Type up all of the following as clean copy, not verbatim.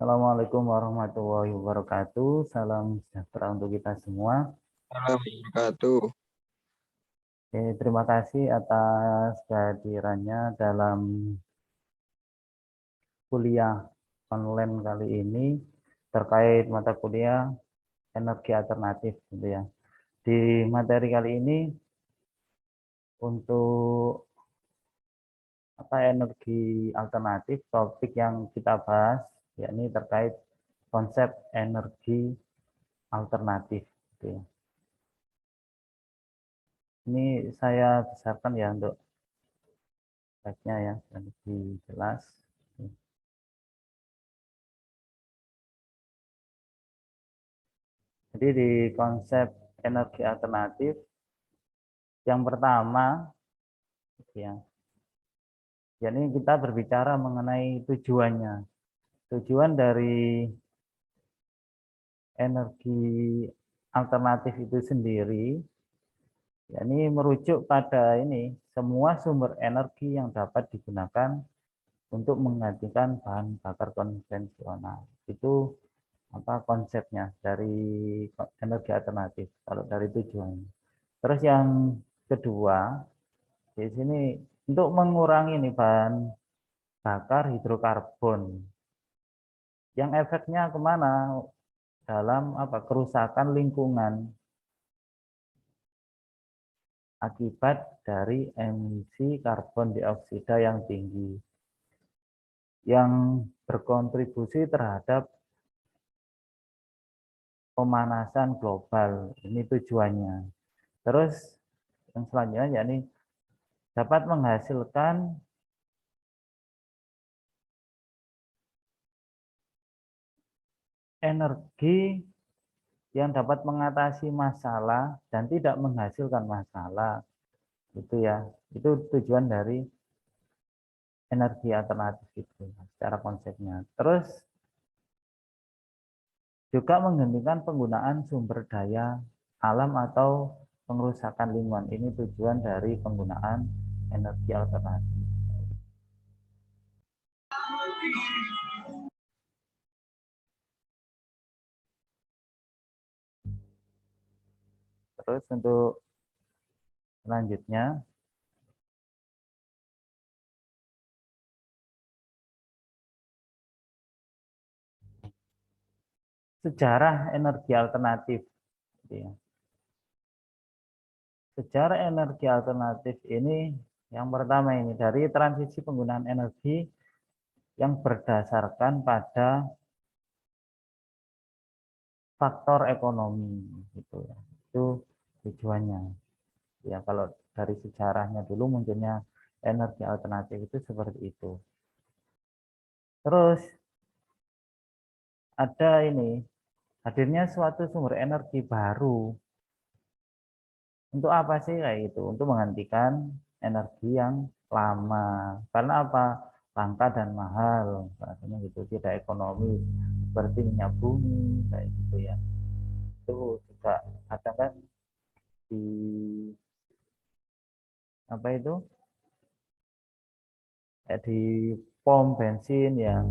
Assalamualaikum warahmatullahi wabarakatuh. Salam sejahtera untuk kita semua. Wabarakatuh. Terima kasih atas kehadirannya dalam kuliah online kali ini terkait mata kuliah energi alternatif, gitu ya. Di materi kali ini untuk energi alternatif, topik yang kita bahas yakni terkait konsep energi alternatif, gitu ya. Ini saya besarkan ya untuk slide-nya ya, lebih jelas. Jadi di konsep energi alternatif, yang pertama, ya, yakni kita berbicara mengenai tujuannya. Tujuan dari energi alternatif itu sendiri, yakni merujuk pada ini, semua sumber energi yang dapat digunakan untuk menggantikan bahan bakar konvensional. Itu konsepnya dari energi alternatif kalau dari tujuannya. Terus yang kedua, di sini untuk mengurangi nih bahan bakar hidrokarbon yang efeknya kemana dalam kerusakan lingkungan akibat dari emisi karbon dioksida yang tinggi yang berkontribusi terhadap pemanasan global. Ini tujuannya. Terus yang selanjutnya yakni dapat menghasilkan energi yang dapat mengatasi masalah dan tidak menghasilkan masalah. Itu ya. Itu tujuan dari energi alternatif itu secara konsepnya. Terus juga menghentikan penggunaan sumber daya alam atau pengerusakan lingkungan. Ini tujuan dari penggunaan energi alternatif. Terus untuk selanjutnya, sejarah energi alternatif. Sejarah energi alternatif ini yang pertama ini dari transisi penggunaan energi yang berdasarkan pada faktor ekonomi, gitu ya. Itu tujuannya. Ya kalau dari sejarahnya dulu munculnya energi alternatif itu seperti itu. Terus ada ini hadirnya suatu sumber energi baru. Untuk apa sih kayak gitu? Untuk menggantikan energi yang lama. Karena apa? Langka dan mahal. Rasanya gitu, tidak ekonomis. Seperti minyak bumi kayak gitu ya. Itu juga kadang kan di apa itu? Di pom bensin ya.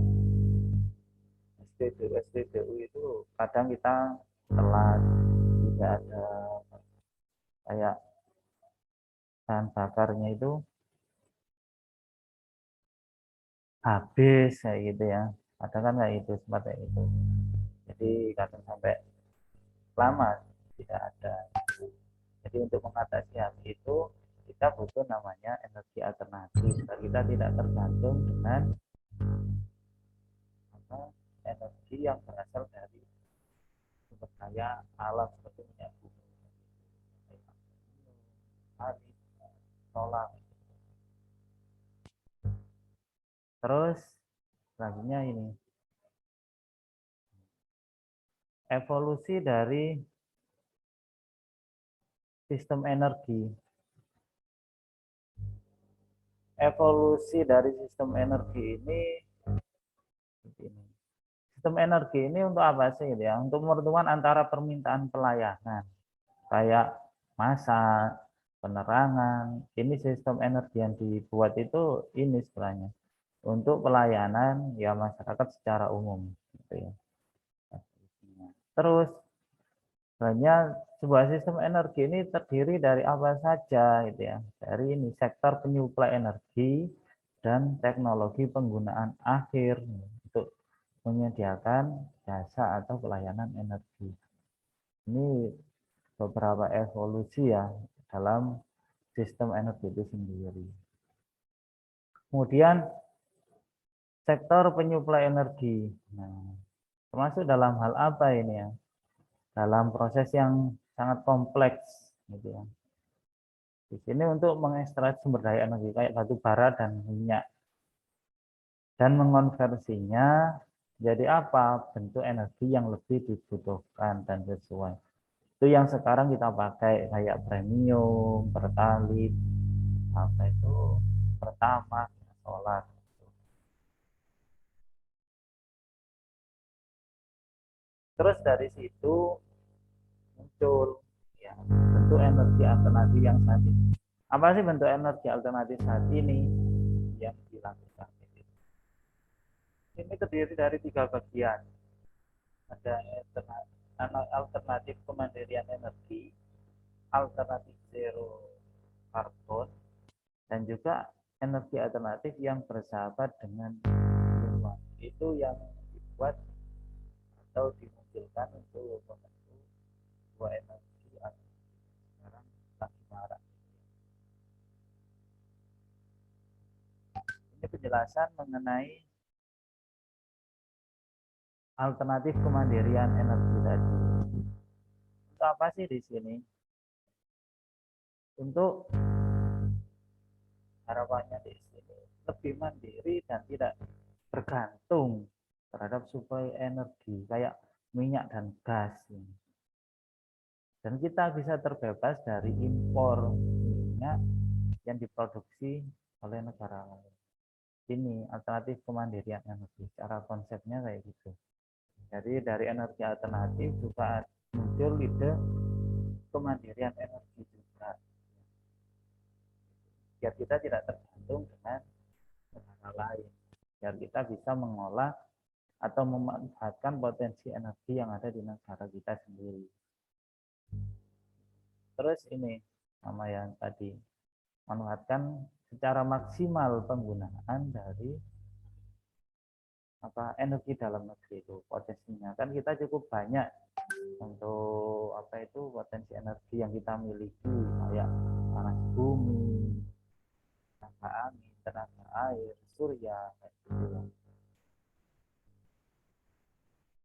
SPBU itu kadang kita telat, tidak ada kayak bahan bakarnya itu habis kayak gitu ya. Kadang kan kayak itu seperti itu. Jadi kadang sampai lama tidak ada. Jadi untuk mengatasi hal itu kita butuh namanya energi alternatif. Kita tidak tergantung dengan energi yang berasal dari sumber daya alam seperti minyak bumi, air, solar. Terus selanjutnya ini evolusi dari sistem energi. Evolusi dari sistem energi ini, sistem energi ini untuk apa sih ya? Untuk mempertemukan antara permintaan pelayanan kayak masa, penerangan. Ini sistem energi yang dibuat itu ini sebenarnya untuk pelayanan ya masyarakat secara umum. gitu ya. Terus sebenarnya sebuah sistem energi ini terdiri dari apa saja gitu ya. Dari ini sektor penyuplai energi dan teknologi penggunaan akhir untuk menyediakan jasa atau pelayanan energi. Ini beberapa evolusi ya dalam sistem energi itu sendiri. Kemudian sektor penyuplai energi. Nah, termasuk dalam hal apa ini ya? Dalam proses yang sangat kompleks gitu ya. Di sini untuk mengekstrak sumber daya energi kayak batu bara dan minyak dan mengonversinya jadi apa? Bentuk energi yang lebih dibutuhkan dan sesuai. Itu yang sekarang kita pakai kayak premium, pertalite, apa itu pertama, solar. Terus dari situ muncul ya bentuk energi alternatif yang saat ini. Apa sih bentuk energi alternatif saat ini yang dilakukan? Ini terdiri dari 3 bagian. Ada alternatif kemandirian energi, alternatif zero karbon, dan juga energi alternatif yang bersahabat dengan lingkungan. Itu yang dibuat atau dimunculkan untuk membentuk sebuah energi sekarang lagi marak. Ini penjelasan mengenai alternatif kemandirian energi tadi. Untuk apa sih di sini? Untuk harapannya di sini lebih mandiri dan tidak bergantung terhadap suplai energi kayak minyak dan gas. Dan kita bisa terbebas dari impor minyak yang diproduksi oleh negara lain. Ini alternatif kemandirian energi. Cara konsepnya kayak gitu. Jadi dari energi alternatif juga muncul ide kemandirian energi juga. Biar kita tidak tergantung dengan negara lain. Biar kita bisa mengolah atau memanfaatkan potensi energi yang ada di negara kita sendiri. Terus ini nama yang tadi memanfaatkan secara maksimal penggunaan dari energi dalam negeri itu potensinya kan kita cukup banyak untuk potensi energi yang kita miliki kayak panas bumi, tenaga angin, tenaga air, surya kayak gitu.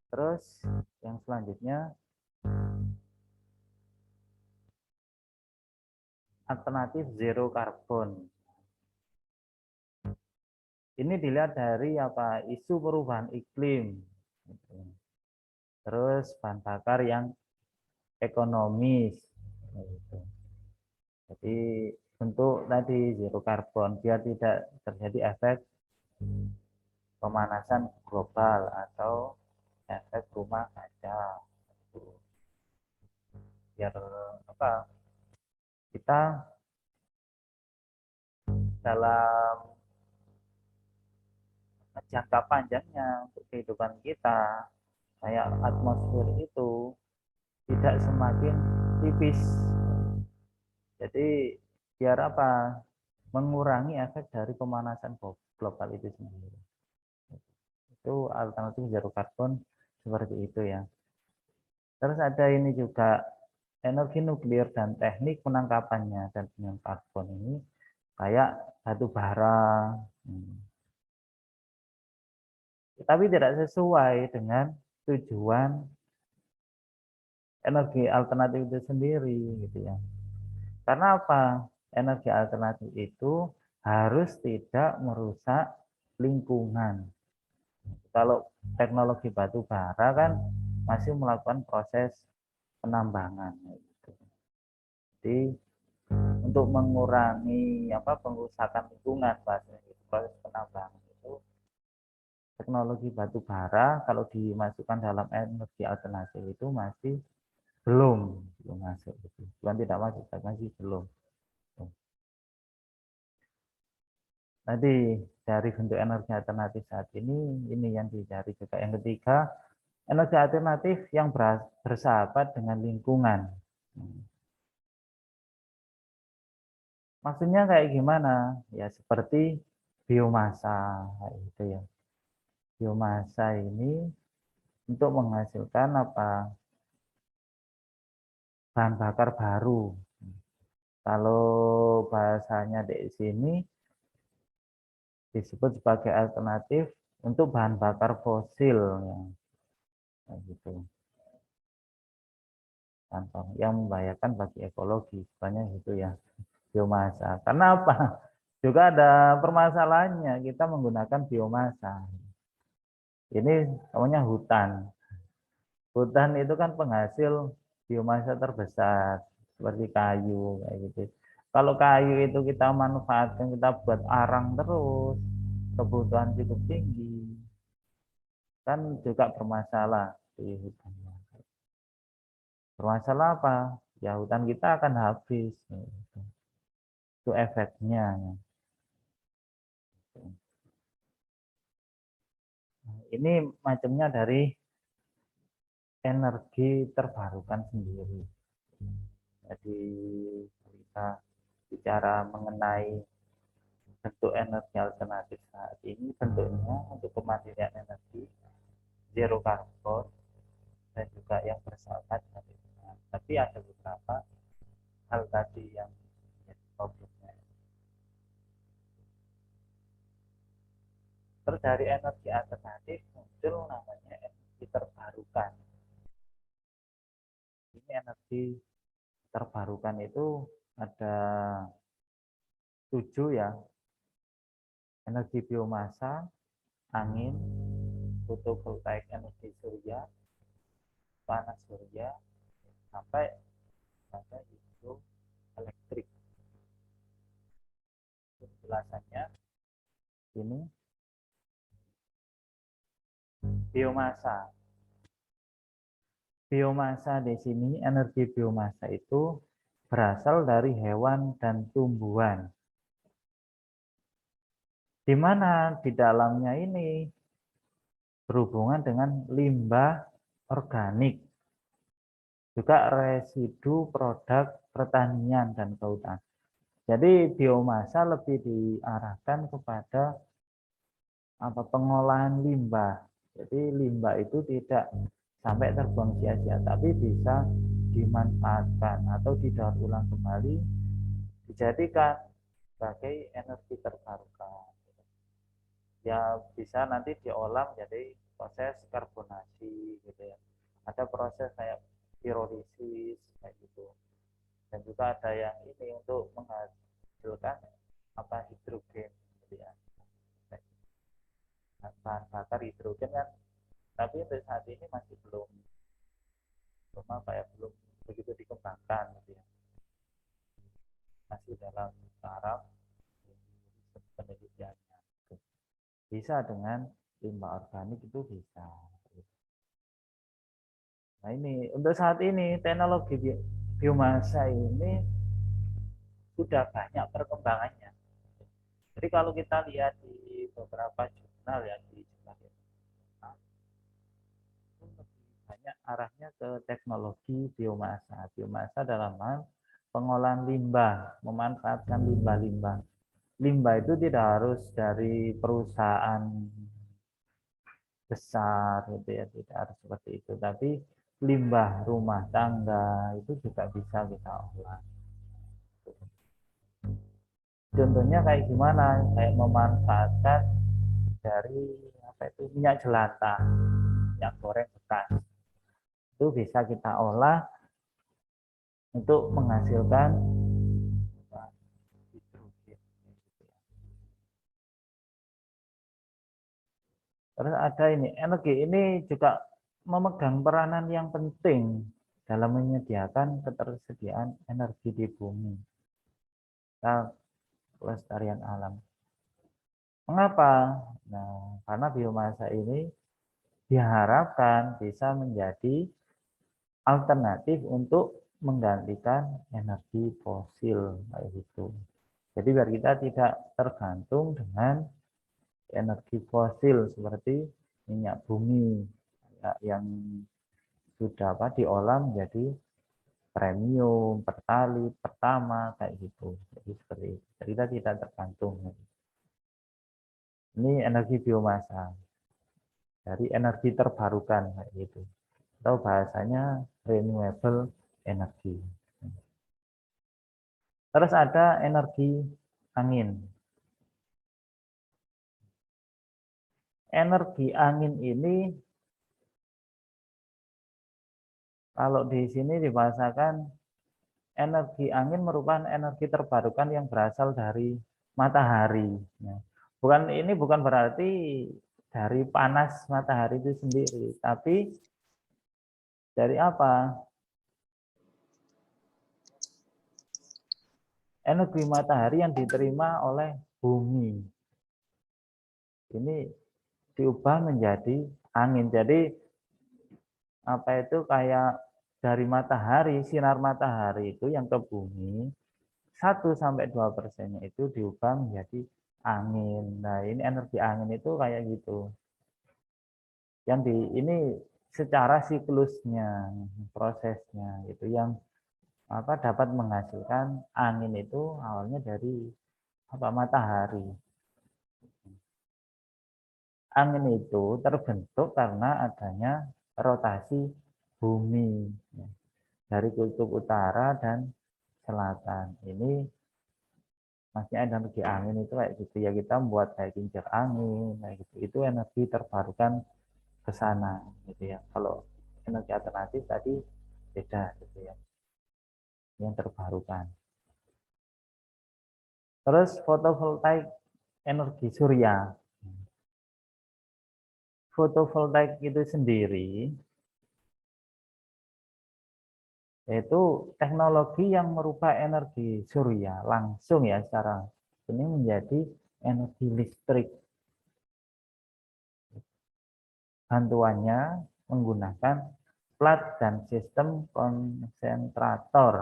Terus yang selanjutnya alternatif zero karbon. Ini dilihat dari isu perubahan iklim. Terus bahan bakar yang ekonomis. Jadi untuk tadi zero karbon biar tidak terjadi efek pemanasan global atau efek rumah kaca. Biar kita dalam jangka panjangnya untuk kehidupan kita kayak atmosfer itu tidak semakin tipis. Jadi biar mengurangi efek dari pemanasan global itu sendiri. Itu alternatif zero karbon seperti itu ya. Terus ada ini juga energi nuklir dan teknik penangkapannya dan penyumbang karbon ini kayak batu bara. Tapi tidak sesuai dengan tujuan energi alternatif itu sendiri gitu ya. Karena apa? Energi alternatif itu harus tidak merusak lingkungan. Kalau teknologi batu bara kan masih melakukan proses penambangan. Gitu. Jadi untuk mengurangi pengrusakan lingkungan proses penambangan itu teknologi batu bara kalau dimasukkan dalam energi alternatif itu masih belum masuk gitu. Bukan tidak masuk, masih belum. Tadi dari bentuk energi alternatif saat ini yang dicari juga. Yang ketiga, energi alternatif yang bersahabat dengan lingkungan. Maksudnya kayak gimana? Ya seperti biomasa itu ya. Biomasa ini untuk menghasilkan apa? Bahan bakar baru. Kalau bahasanya di sini disebut sebagai alternatif untuk bahan bakar fosil ya. Gitu. Contoh yang membahayakan bagi ekologi, banyak itu ya biomasa. Karena apa? Juga ada permasalahannya kita menggunakan biomasa. Ini namanya hutan. Hutan itu kan penghasil biomasa terbesar seperti kayu kayak gitu. Kalau kayu itu kita manfaatkan, kita buat arang terus, kebutuhan cukup tinggi, kan juga bermasalah di hutan. Bermasalah apa? Ya hutan kita akan habis. Itu efeknya. Ini macamnya dari energi terbarukan sendiri. Jadi kita bicara mengenai bentuk energi alternatif saat ini, bentuknya untuk pemandirian energi zero carbon dan juga yang bersahabat dengan lingkungan. Tapi ada beberapa hal tadi yang menjadi problemnya. Terus dari energi alternatif muncul namanya energi terbarukan. Ini energi terbarukan itu ada 7 ya. Energi biomasa, angin, fotovoltaik energi surya, panas surya, sampai pada hidroelektrik. Penjelasannya ini biomasa. Biomasa di sini, energi biomasa itu berasal dari hewan dan tumbuhan. Di mana di dalamnya ini berhubungan dengan limbah organik, juga residu produk pertanian dan kehutanan. Jadi biomasa lebih diarahkan kepada pengolahan limbah. Jadi limbah itu tidak sampai terbuang sia-sia, tapi bisa dimanfaatkan atau didaur ulang kembali, dijadikan sebagai energi terbarukan. Ya bisa nanti diolah menjadi proses karbonasi gitu ya. Ada proses kayak pirolisis kayak gitu. Dan juga ada yang ini untuk menghasilkan hidrogen gitu ya. Bahan bakar hidrogen kan, tapi untuk saat ini masih belum belum begitu dikembangkan gitu ya. Masih dalam taraf penelitiannya. Bisa dengan limbah organik itu bisa. Nah ini untuk saat ini teknologi biomasa ini sudah banyak perkembangannya. Jadi kalau kita lihat di beberapa jurnal ya di jurnal itu lebih banyak arahnya ke teknologi biomasa. Biomasa dalam hal pengolahan limbah, memanfaatkan limbah-limbah. Limbah itu tidak harus dari perusahaan besar gitu ya, tidak harus seperti itu, tapi limbah rumah tangga itu juga bisa kita olah. Contohnya kayak gimana? Kayak memanfaatkan dari minyak jelantah, minyak goreng bekas. Itu bisa kita olah untuk menghasilkan hidrogen. Terus ada ini, energi ini juga memegang peranan yang penting dalam menyediakan ketersediaan energi di bumi. Kelestarian alam. Mengapa? Nah, karena biomasa ini diharapkan bisa menjadi alternatif untuk menggantikan energi fosil kayak gitu. Jadi biar kita tidak tergantung dengan energi fosil seperti minyak bumi yang sudah diolah menjadi premium, pertalite, pertama kayak gitu. Jadi seperti itu. Jadi kita tidak tergantung. Ini energi biomasa dari energi terbarukan kayak gitu. Atau bahasanya renewable energy. Terus ada energi angin. Energi angin ini kalau di sini dibahasakan energi angin merupakan energi terbarukan yang berasal dari matahari. Bukan berarti dari panas matahari itu sendiri, tapi dari apa? Energi matahari yang diterima oleh bumi. Ini diubah menjadi angin. Jadi apa itu kayak dari matahari, sinar matahari itu yang ke bumi 1-2% itu diubah menjadi angin. Nah, ini energi angin itu kayak gitu. Ini secara siklusnya, prosesnya itu yang dapat menghasilkan angin itu awalnya dari matahari. Angin itu terbentuk karena adanya rotasi bumi dari kutub utara dan selatan. Ini masih ada energi angin itu kayak gitu ya, kita membuat kayak kincir angin kayak gitu. Itu energi terbarukan ke sana gitu ya. Kalau energi alternatif tadi beda gitu ya. Yang terbarukan. Terus fotovoltaik energi surya. Fotovoltaik itu sendiri yaitu teknologi yang merubah energi surya langsung ya secara ini menjadi energi listrik. Bantuannya menggunakan plat dan sistem konsentrator.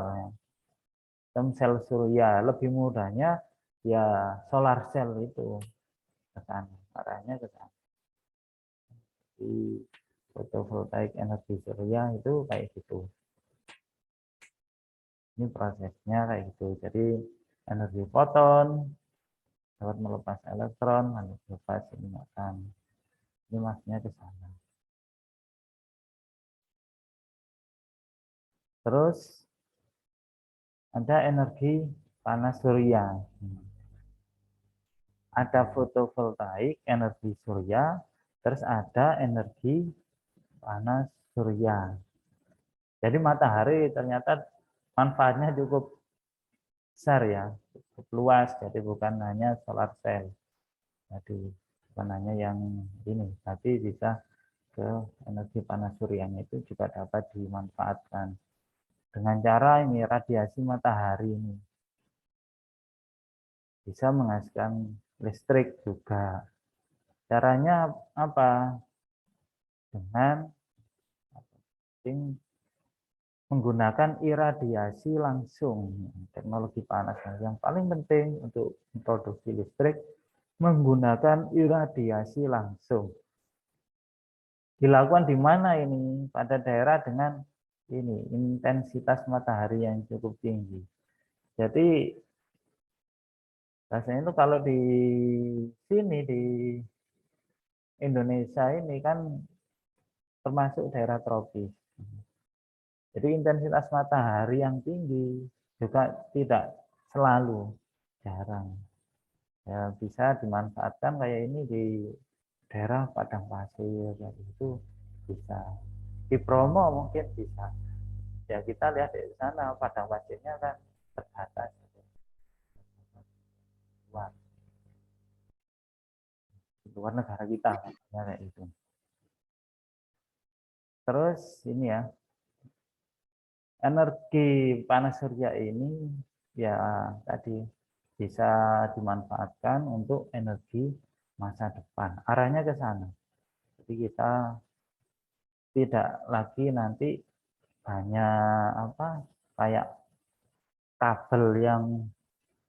Sistem sel surya. Lebih mudahnya ya solar cell itu ke sana. Arahnya ke sana. Di fotovoltaik energi surya itu kayak gitu. Ini prosesnya kayak gitu. Jadi energi foton dapat melepas elektron, melepas ini akan ini masnya ke sana. Terus ada energi panas surya. Ada fotovoltaik, energi surya, terus ada energi panas surya. Jadi matahari ternyata manfaatnya cukup besar ya, cukup luas. Jadi bukan hanya solar cell. Jadi bukan hanya yang ini, tapi bisa ke energi panas suryanya itu juga dapat dimanfaatkan dengan cara ini radiasi matahari ini bisa menghasilkan listrik juga. Caranya apa? Dengan menggunakan iradiasi langsung, teknologi panas yang paling penting untuk memproduksi listrik menggunakan iradiasi langsung. Dilakukan di mana ini? Pada daerah dengan ini intensitas matahari yang cukup tinggi. Jadi rasanya itu kalau di sini di Indonesia ini kan termasuk daerah tropis. Jadi intensitas matahari yang tinggi juga tidak selalu, jarang. Ya, bisa dimanfaatkan kayak ini di daerah padang pasir kayak itu bisa. Di Bromo mungkin bisa. Ya kita lihat di sana padang pasirnya kan terbatas. Di luar negara kita kayak itu. Terus ini ya, energi panas surya ini ya tadi bisa dimanfaatkan untuk energi masa depan. Arahnya ke sana. Jadi kita tidak lagi nanti banyak kayak kabel yang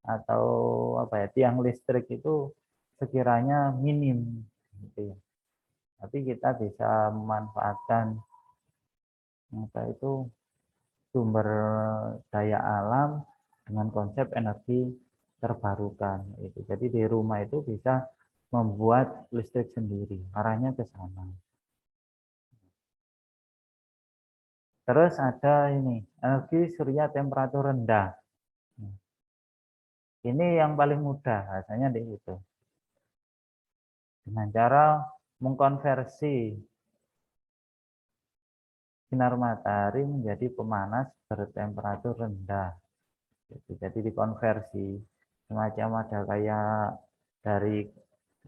atau tiang listrik itu sekiranya minim gitu ya. Tapi kita bisa memanfaatkan apa itu sumber daya alam dengan konsep energi terbarukan itu. Jadi di rumah itu bisa membuat listrik sendiri, arahnya ke sana. Terus ada ini, energi surya temperatur rendah. Ini yang paling mudah rasanya di itu. Dengan cara mengkonversi sinar matahari menjadi pemanas bertemperatur rendah. Jadi dikonversi semacam ada kayak dari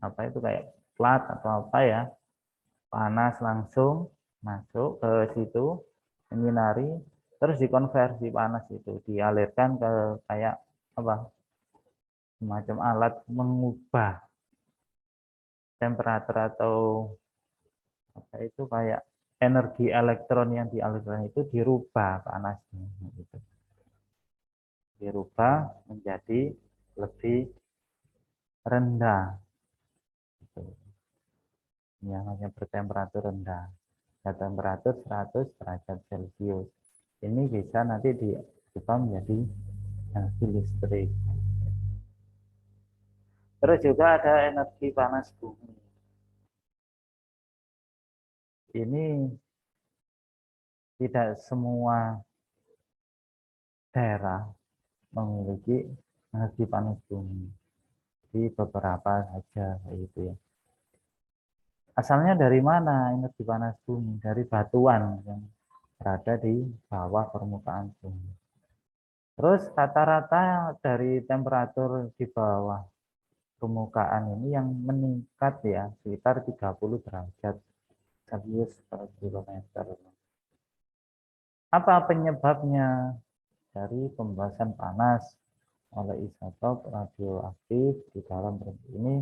apa itu kayak plat atau apa ya, panas langsung masuk ke situ menyinari, terus dikonversi panas itu dialirkan ke kayak apa semacam alat mengubah temperatur atau apa itu kayak energi elektron yang dialirkan itu dirubah panasnya gitu. Dirubah menjadi lebih rendah gitu. Yang hanya bertemperatur rendah, temperatur 100 derajat Celcius. Ini bisa nanti diubah menjadi energi listrik. Terus juga ada energi panas bumi. Ini tidak semua daerah memiliki energi panas bumi. Di beberapa saja itu ya. Asalnya dari mana energi panas bumi? Dari batuan yang berada di bawah permukaan bumi. Terus rata-rata dari temperatur di bawah permukaan ini yang meningkat ya sekitar 30 derajat Celcius per kilometer. Apa penyebabnya dari pembahasan panas oleh isotop radioaktif di dalam bumi ini?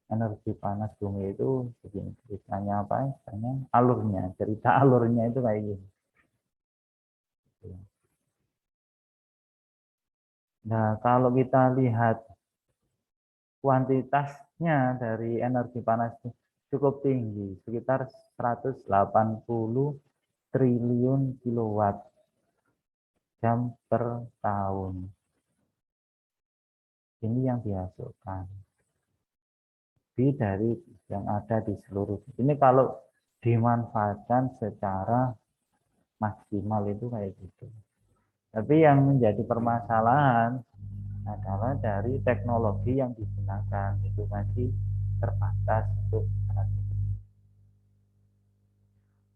Energi panas bumi itu begini ceritanya apa? Ceritanya alurnya, cerita alurnya itu kayak gini. Nah, kalau kita lihat kuantitasnya dari energi panas itu cukup tinggi, sekitar 180 triliun kilowatt jam per tahun. Ini yang dihasilkan. Lebih dari yang ada di seluruh. Ini kalau dimanfaatkan secara maksimal itu kayak gitu. Tapi yang menjadi permasalahan adalah dari teknologi yang digunakan itu masih terbatas untuk saat ini.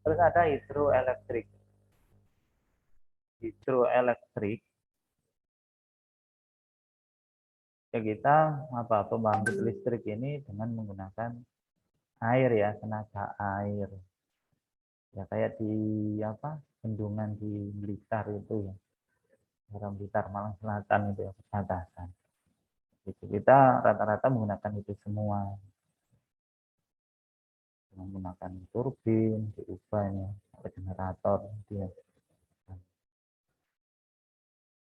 Terus ada hidroelektrik. Hidroelektrik ya kita apa pembangkit listrik ini dengan menggunakan air ya, tenaga air. Ya kayak di apa bendungan di Blitar itu ya. Orang Blitar Malang Selatan itu ya, perbatasan. Itu kita rata-rata menggunakan itu semua. Menggunakan turbin, diubahnya, generator gitu ya.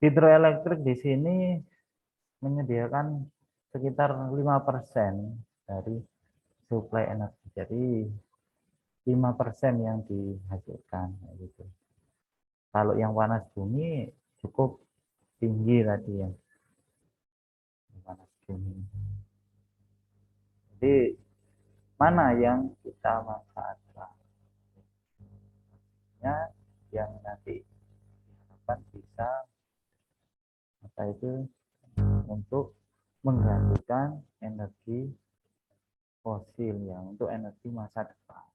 Hidroelektrik di sini menyediakan sekitar 5% dari suplai energi. Jadi 5% yang dihasilkan gitu. Kalau yang panas bumi cukup tinggi tadi ya. Panas bumi. Jadi mana yang kita manfaatkan? Ya, yang nanti akan bisa apa itu untuk menggantikan energi fosil ya untuk energi masa depan.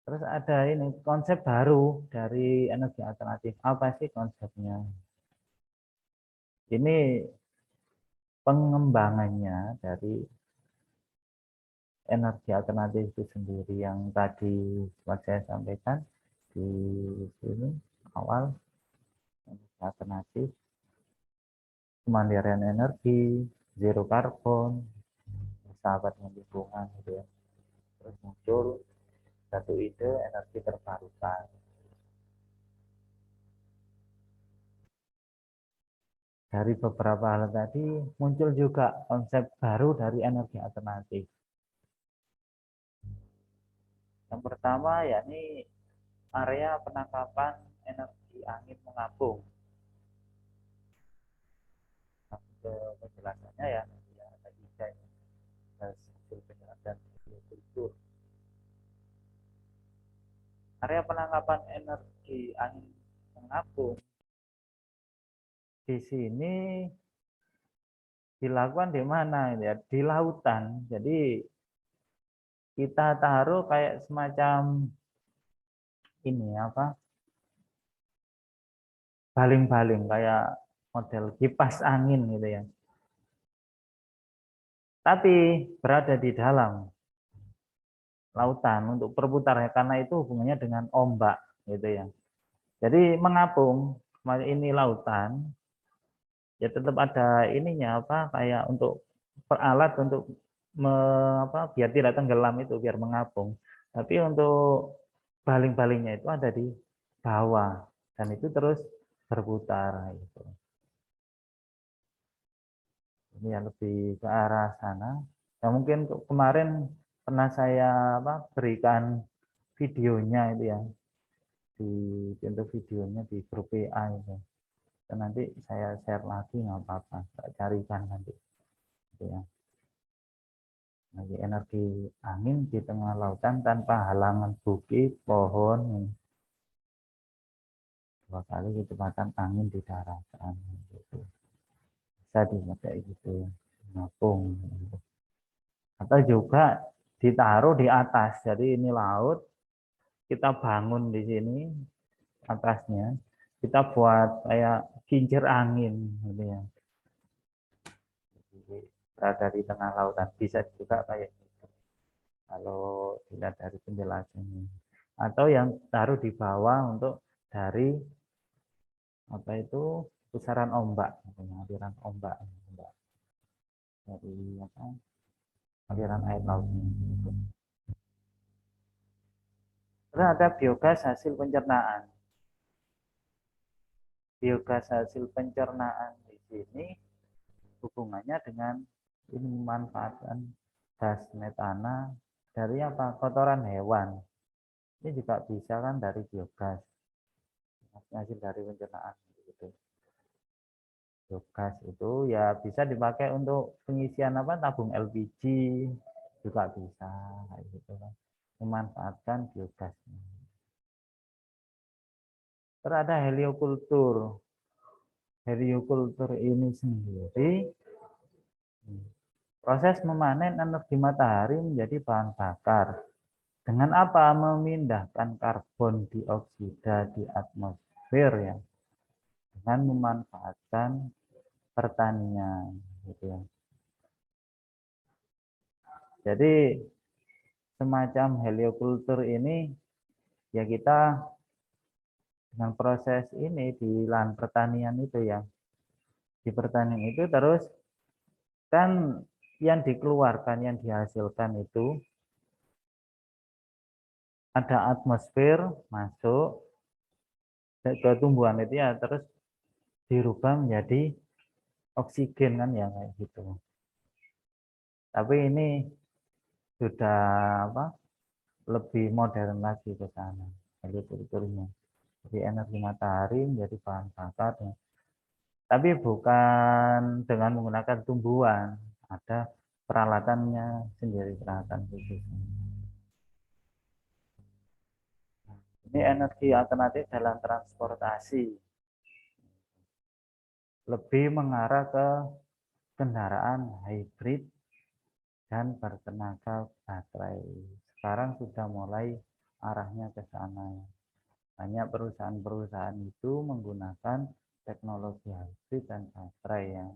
Terus ada ini konsep baru dari energi alternatif. Apa sih konsepnya? Ini pengembangannya dari energi alternatif itu sendiri yang tadi saya sampaikan di sini awal energi alternatif, kemandirian energi, zero carbon, bersahabat dengan lingkungan gitu ya. Terus muncul satu ide energi terbarukan. dari beberapa hal tadi muncul juga konsep baru dari energi alternatif. Yang pertama yakni area penangkapan energi angin mengapung. Ke penjelasannya ya, ada tiga ini, hasil penjelasan kultur. Area penangkapan energi angin mengapung di sini dilakukan di mana ya? Di lautan. Jadi kita taruh kayak semacam ini apa? Baling-baling kayak model kipas angin gitu ya. Tapi berada di dalam lautan untuk perputarannya karena itu hubungannya dengan ombak gitu ya. Jadi mengapung ini lautan ya tetap ada ininya apa kayak untuk peralat untuk biar tidak tenggelam itu biar mengapung. Tapi untuk baling-balingnya itu ada di bawah dan itu terus berputar gitu. Ini yang lebih ke arah sana. Ya mungkin kemarin pernah saya berikan videonya itu ya di untuk videonya di grup WA itu. Dan nanti saya share lagi nggak apa-apa, saya carikan nanti. Gitu ya. Lagi energi angin di tengah lautan tanpa halangan bukit, pohon, dua kali kecepatan angin di daratan. Gitu. Bisa dipakai gitu, ngapung. Gitu. Atau juga ditaruh di atas. Jadi ini laut, kita bangun di sini atasnya, kita buat kayak kincir angin, gitu ya. Jadi, berada di tengah lautan bisa juga kayak gitu. Kalau dilihat dari penjelasannya. Atau yang taruh di bawah untuk dari apa itu pusaran ombak, aliran ombak, dari apa aliran air lautnya. Terus ada biogas hasil pencernaan. Biogas hasil pencernaan di sini hubungannya dengan ini memanfaatkan gas metana dari apa kotoran hewan. Ini juga bisa kan dari biogas hasil dari pencernaan gitu. Biogas itu ya bisa dipakai untuk pengisian apa tabung LPG juga bisa gitu kan. Memanfaatkan biogas. Terus ada heliokultur. Heliokultur ini sendiri proses memanen energi matahari menjadi bahan bakar. Dengan apa? Memindahkan karbon dioksida di atmosfer ya. Dengan memanfaatkan pertanian gitu ya. Jadi semacam heliokultur ini ya kita dengan proses ini di lahan pertanian itu ya. Di pertanian itu terus kan yang dikeluarkan, yang dihasilkan itu ada atmosfer masuk ke tumbuhan itu ya terus dirubah menjadi oksigen kan ya kayak gitu. Tapi ini sudah apa? Lebih modern lagi ke sana agrikulturnya. Jadi energi matahari menjadi bahan bakar ya. Tapi bukan dengan menggunakan tumbuhan, ada peralatannya sendiri peralatan khusus. Ini energi alternatif dalam transportasi. Lebih mengarah ke kendaraan hybrid dan bertenaga baterai. Sekarang sudah mulai arahnya ke sana. Banyak perusahaan-perusahaan itu menggunakan teknologi hybrid dan baterai ya.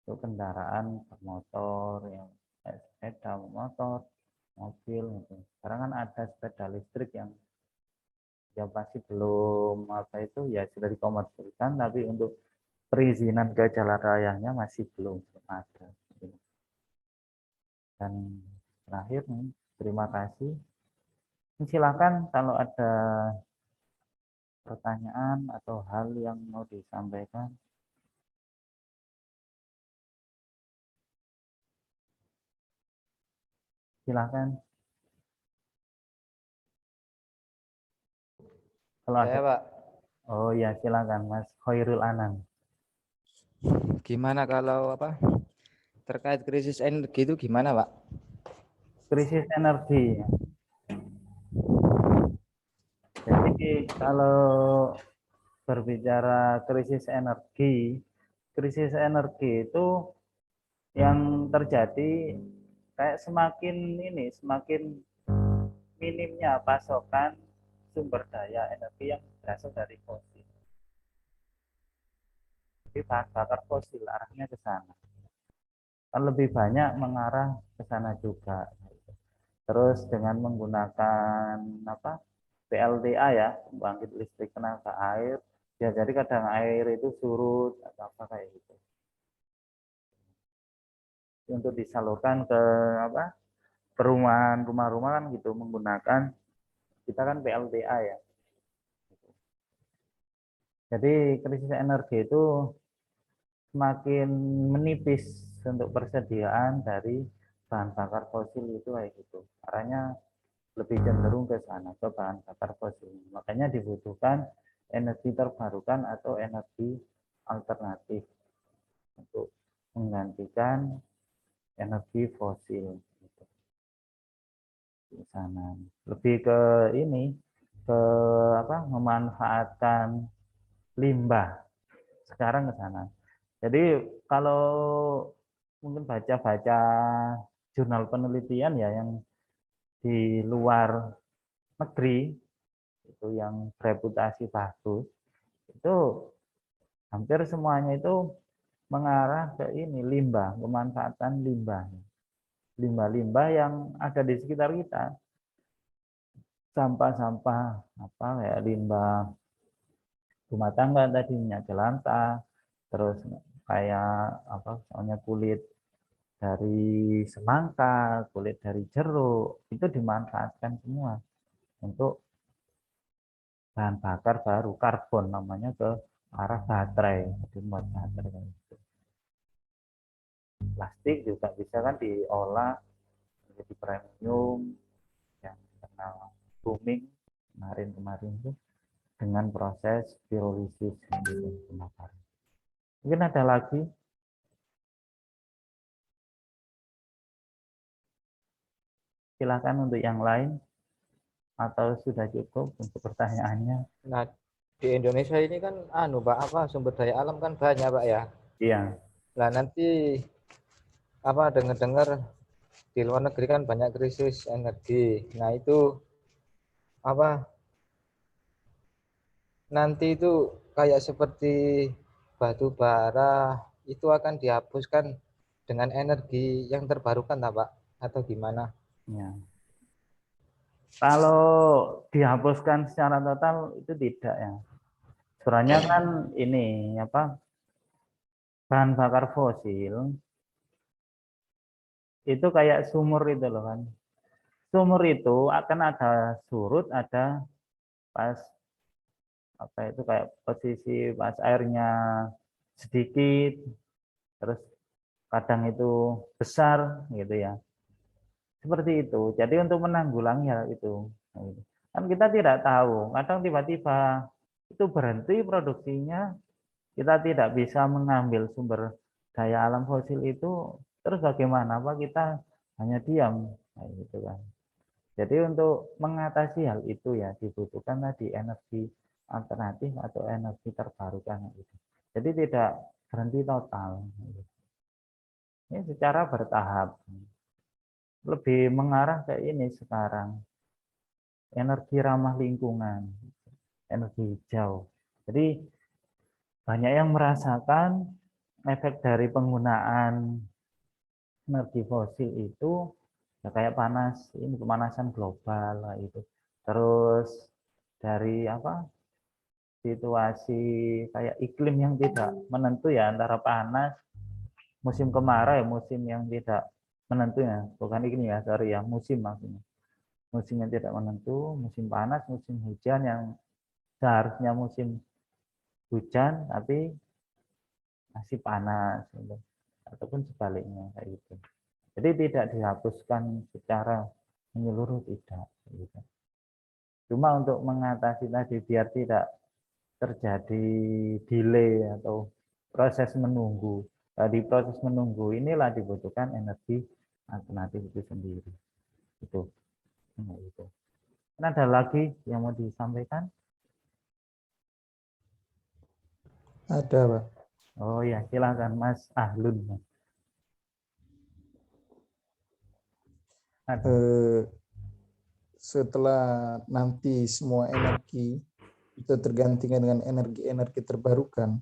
Untuk kendaraan bermotor, yang sepeda motor, mobil. Gitu. Sekarang kan ada sepeda listrik yang ya masih belum apa itu ya sudah dikomersilkan, tapi untuk perizinan ke jalan rayanya masih belum ada. Dan terakhir, terima kasih. Silakan kalau ada pertanyaan atau hal yang mau disampaikan. Silakan. Kalau ada, Saya, Pak, oh ya silakan Mas Khairul Anam. gimana kalau terkait krisis energi itu gimana, Pak? Krisis energi. Jadi kalau berbicara krisis energi itu yang terjadi kayak semakin minimnya pasokan sumber daya energi yang berasal dari fosil. Jadi bahan bakar fosil arahnya ke sana. Kan lebih banyak mengarah ke sana juga. Terus dengan menggunakan PLTA ya, pembangkit listrik tenaga air, ya jadi kadang air itu surut atau apa kayak gitu. Untuk disalurkan ke perumahan, rumah-rumah kan gitu menggunakan kita kan PLTA ya. Jadi krisis energi itu semakin menipis untuk persediaan dari bahan bakar fosil itu kayak gitu. Arahnya lebih cenderung ke sana, ke bahan bakar fosil. Makanya dibutuhkan energi terbarukan atau energi alternatif untuk menggantikan energi fosil. Di sana. Lebih ke ini, ke memanfaatkan limbah sekarang ke sana. Jadi kalau mungkin baca-baca jurnal penelitian ya yang di luar negeri itu yang bereputasi bagus itu hampir semuanya itu mengarah ke ini limbah, pemanfaatan limbah-limbah yang ada di sekitar kita, sampah-sampah kayak limbah rumah tangga tadi, minyak jelantah, terus kayak soalnya kulit dari semangka, kulit dari jeruk itu dimanfaatkan semua untuk bahan bakar baru karbon namanya ke arah baterai, jadi buat baterai. Plastik juga bisa kan diolah menjadi premium yang terkenal booming kemarin itu dengan proses pirolisis gitu pembakaran. Mungkin ada lagi. Silakan untuk yang lain atau sudah cukup untuk pertanyaannya. Nah, di Indonesia ini kan Pak, sumber daya alam kan banyak, Pak ya. Iya. Nah, nanti dengar-dengar di luar negeri kan banyak krisis energi. Nah, itu nanti itu kayak seperti batu bara itu akan dihapuskan dengan energi yang terbarukan, Pak? Atau gimana? Ya. Kalau dihapuskan secara total itu tidak ya. Sebenarnya kan ini bahan bakar fosil itu kayak sumur itu loh kan. Sumur itu akan ada surut, ada pas itu kayak posisi pas airnya sedikit, terus kadang itu besar gitu ya. Seperti itu. Jadi untuk menanggulangi hal itu, kan kita tidak tahu. Kadang tiba-tiba itu berhenti produksinya, kita tidak bisa mengambil sumber daya alam fosil itu, terus bagaimana? Apa kita hanya diam? Nah, gitu kan. Jadi untuk mengatasi hal itu ya dibutuhkan tadi energi alternatif atau energi terbarukan itu. Jadi tidak berhenti total. Ini secara bertahap. Lebih mengarah ke ini sekarang. Energi ramah lingkungan, energi hijau. Jadi banyak yang merasakan efek dari penggunaan energi fosil itu ya kayak panas, ini pemanasan global lah itu. Terus dari situasi kayak iklim yang tidak menentu ya antara panas, musim kemarau ya musim yang tidak menentu ya, bukan iklim ya, sorry ya, musim maksudnya. Musim yang tidak menentu, musim panas, musim hujan yang seharusnya musim hujan tapi masih panas gitu. Ataupun sebaliknya kayak gitu. Jadi tidak dihapuskan secara menyeluruh, tidak. Gitu. Cuma untuk mengatasi tadi biar tidak terjadi delay atau proses menunggu. Nah, di proses menunggu inilah dibutuhkan energi alternatif itu sendiri. Itu. Nah, itu. Kan ada lagi yang mau disampaikan? Ada, Pak. Oh ya, silakan Mas Ahlun. Ada. Setelah nanti semua energi itu tergantikan dengan energi-energi terbarukan,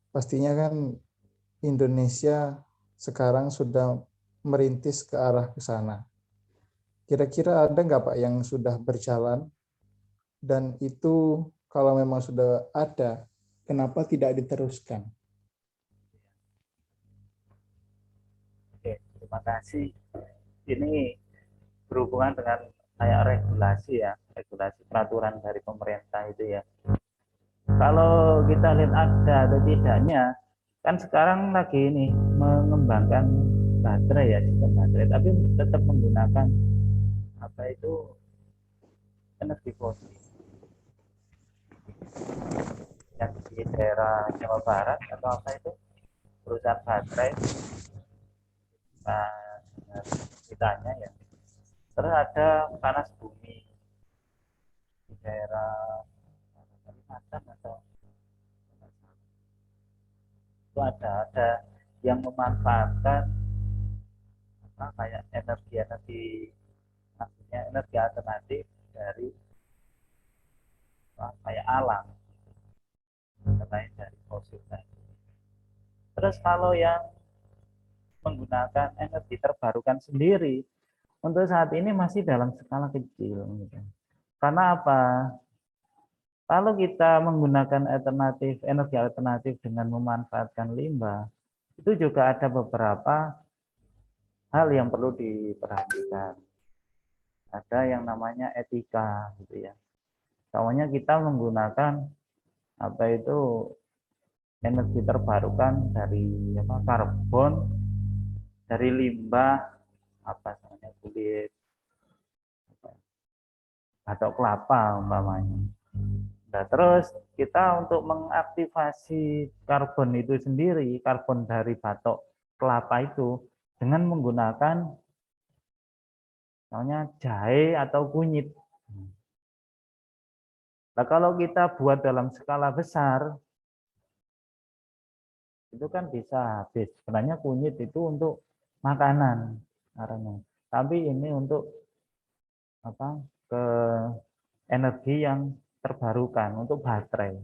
pastinya kan Indonesia sekarang sudah merintis ke arah ke sana. Kira-kira ada nggak Pak yang sudah berjalan? Dan itu kalau memang sudah ada, kenapa tidak diteruskan? Oke, terima kasih. Ini berhubungan dengan kayak regulasi ya, regulasi peraturan dari pemerintah itu ya. Kalau kita lihat ada atau tidaknya, kan sekarang lagi ini mengembangkan baterai ya, sistem baterai, tapi tetap menggunakan apa itu energi fosil. Yang di daerah Jawa Barat atau apa itu perusahaan baterai, nah, ditanya ya. Terus ada panas bumi di daerah Kalimantan atau itu ada yang memanfaatkan apa kayak energi maksudnya energi alternatif dari kayak alam selain dari fosil tadi. Terus kalau yang menggunakan energi terbarukan sendiri untuk saat ini masih dalam skala kecil gitu. Karena apa? Kalau kita menggunakan energi alternatif dengan memanfaatkan limbah, itu juga ada beberapa hal yang perlu diperhatikan. Ada yang namanya etika gitu ya. Soalnya kita menggunakan apa itu energi terbarukan dari apa karbon dari limbah apa namanya kulit atau kelapa umpamanya. Nah, terus kita untuk mengaktifasi karbon itu sendiri, karbon dari batok kelapa itu dengan menggunakan misalnya jahe atau kunyit. Nah, kalau kita buat dalam skala besar, itu kan bisa habis. Sebenarnya kunyit itu untuk makanan caranya. Tapi ini untuk apa? Ke energi yang terbarukan untuk baterai.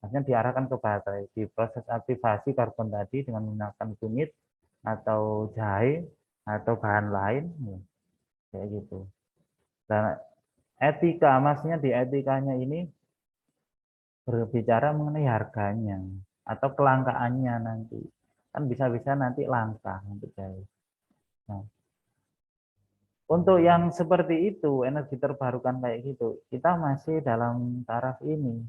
Artinya diarahkan ke baterai. Di proses aktivasi karbon tadi dengan menggunakan kunyit atau jahe atau bahan lain, ya, kayak gitu. Dan etika, maksudnya di etikanya ini berbicara mengenai harganya atau kelangkaannya nanti. Kan bisa-bisa nanti langka untuk jahe. Nah, untuk yang seperti itu, energi terbarukan kayak gitu, kita masih dalam taraf ini,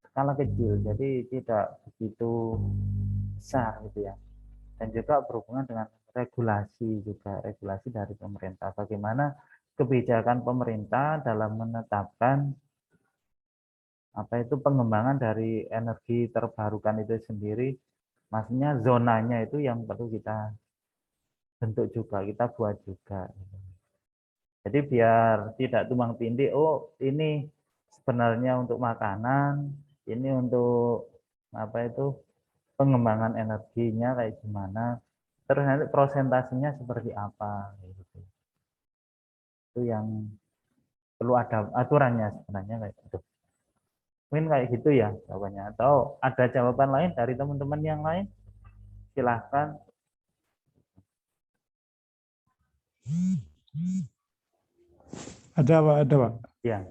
skala kecil, jadi tidak begitu besar gitu ya. Dan juga berhubungan dengan regulasi juga, regulasi dari pemerintah. Bagaimana kebijakan pemerintah dalam menetapkan apa itu pengembangan dari energi terbarukan itu sendiri, maksudnya zonanya itu yang perlu kita bentuk juga, kita buat juga. Jadi biar tidak tumpang tindih, oh ini sebenarnya untuk makanan, ini untuk apa itu pengembangan energinya kayak gimana, terus nanti prosentasenya seperti apa, gitu. Itu yang perlu ada aturannya sebenarnya kayak gitu. Mungkin kayak gitu ya jawabannya. Atau ada jawaban lain dari teman-teman yang lain? Silahkan. Ada Pak, ada Pak. Ya.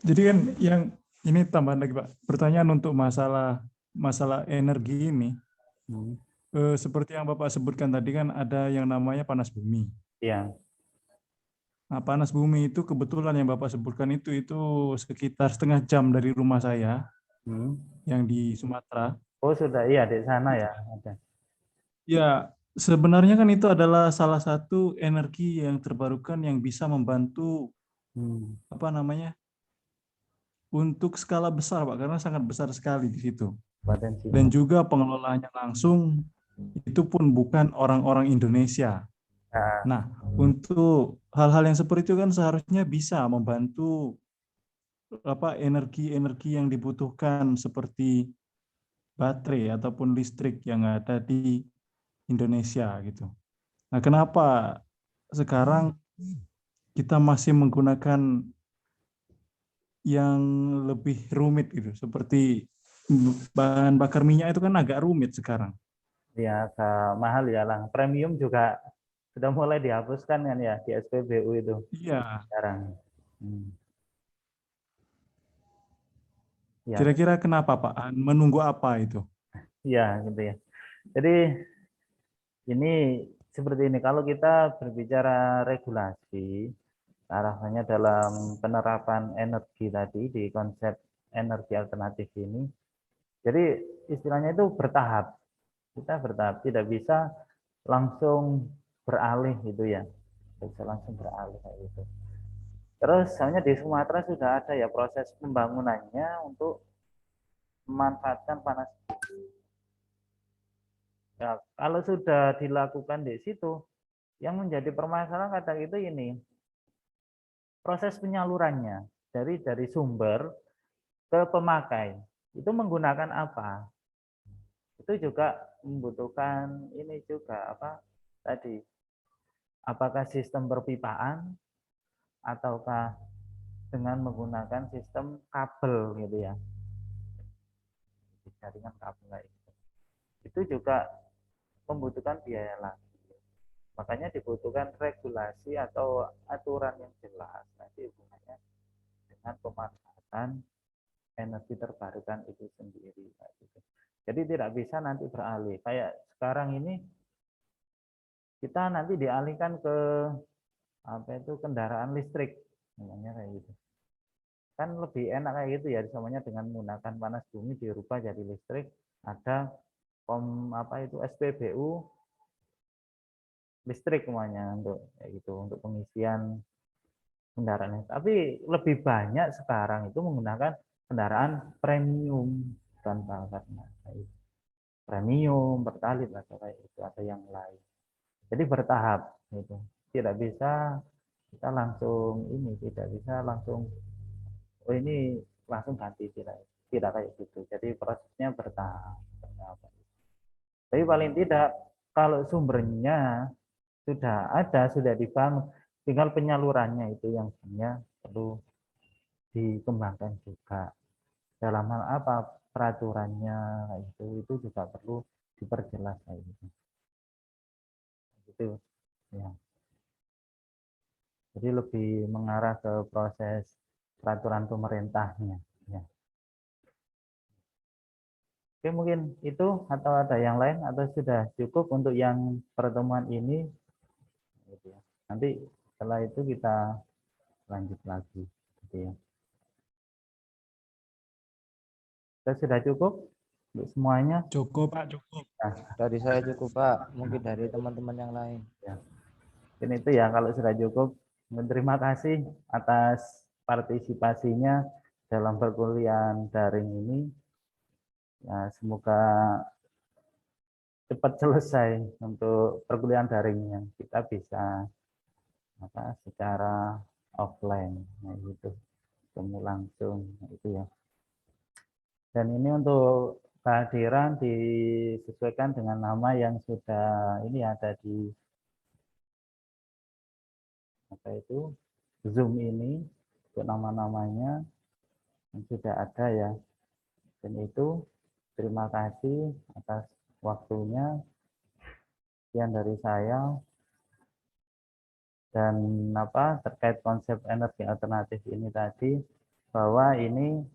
Jadi kan yang ini tambahan lagi Pak. Pertanyaan untuk masalah energi ini, seperti yang Bapak sebutkan tadi kan ada yang namanya panas bumi. Ya. Nah, panas bumi itu kebetulan yang Bapak sebutkan itu sekitar setengah jam dari rumah saya yang di Sumatera. Oh sudah, iya di sana ya. Ada. Ya, sebenarnya kan itu adalah salah satu energi yang terbarukan yang bisa membantu Hmm, apa namanya untuk skala besar, Pak, karena sangat besar sekali di situ. Dan potensinya. juga pengelolaannya langsung itu pun bukan orang-orang Indonesia. Nah, Nah, untuk hal-hal yang seperti itu kan seharusnya bisa membantu apa energi-energi yang dibutuhkan seperti baterai ataupun listrik yang ada di Indonesia gitu. Nah, kenapa sekarang kita masih menggunakan yang lebih rumit gitu, seperti bahan bakar minyak itu kan agak rumit sekarang. ya agak mahal ya lah. Premium juga sudah mulai dihapuskan kan ya di SPBU itu Iya, sekarang. Hmm. Ya, kira-kira kenapa Pak? Menunggu apa itu? ya gitu ya. Jadi ini seperti ini. Kalau kita berbicara regulasi, arahnya dalam penerapan energi tadi di konsep energi alternatif ini. Jadi istilahnya itu bertahap. Kita bertahap, tidak bisa langsung beralih gitu ya. Tidak bisa langsung beralih kayak gitu. Terus soalnya di Sumatera sudah ada ya proses pembangunannya untuk memanfaatkan panas. Ya, kalau sudah dilakukan di situ, yang menjadi permasalahan kadang itu ini proses penyalurannya dari sumber ke pemakai itu menggunakan apa? Itu juga membutuhkan ini juga apa tadi? Apakah sistem perpipaan ataukah dengan menggunakan sistem kabel gitu ya? Jaringan kabel kayak gitu. Itu juga membutuhkan biaya lagi. Makanya dibutuhkan regulasi atau aturan yang jelas nanti hubungannya dengan pemanfaatan energi terbarukan itu sendiri. Gitu. Jadi tidak bisa nanti beralih. Kayak sekarang ini kita nanti dialihkan ke apa itu kendaraan listrik, namanya kayak gitu. Kan lebih enak kayak gitu ya, semuanya dengan menggunakan panas bumi dirubah jadi listrik. Ada apa itu SPBU listrik semuanya untuk kayak gitu untuk pengisian kendaraan. Tapi lebih banyak sekarang itu menggunakan kendaraan premium dan bakarnya premium, pertalit atau kayak itu atau yang lain. Jadi bertahap gitu. Tidak bisa kita langsung ini tidak bisa langsung oh ini langsung ganti tidak kayak gitu. Jadi prosesnya bertahap. Tapi paling tidak kalau sumbernya sudah ada, sudah dibangun, tinggal penyalurannya itu yang sebenarnya perlu dikembangkan juga. Dalam hal apa peraturannya itu juga perlu diperjelas kayak gitu. Gitu ya. Jadi lebih mengarah ke proses peraturan pemerintahnya. Ya. Oke, mungkin itu atau ada yang lain atau sudah cukup untuk yang pertemuan ini. Gitu ya. Nanti setelah itu kita lanjut lagi. Gitu ya. Sudah cukup untuk semuanya. Cukup Pak, cukup. Nah, Dari saya cukup, Pak. Mungkin dari teman-teman yang lain. ya. Mungkin itu ya kalau sudah cukup. Terima kasih atas partisipasinya dalam perkuliahan daring ini. Ya, semoga cepat selesai untuk perkuliahan daringnya. Kita bisa apa secara offline, nah gitu, ketemu langsung, nah, itu ya. Dan ini untuk kehadiran disesuaikan dengan nama yang sudah ini ada di apa itu Zoom ini untuk nama-namanya yang sudah ada ya. Dan itu terima kasih atas waktunya. Sekian dari saya dan apa terkait konsep energi alternatif ini tadi bahwa ini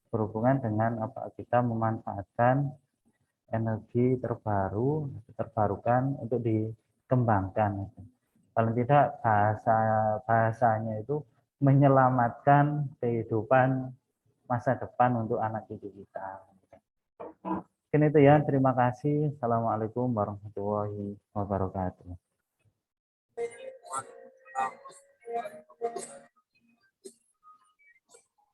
berhubungan dengan apa kita memanfaatkan energi terbarukan untuk dikembangkan. Paling tidak bahasanya itu menyelamatkan kehidupan masa depan untuk anak cucu kita. Mungkin itu ya. Terima kasih. Assalamualaikum warahmatullahi wabarakatuh.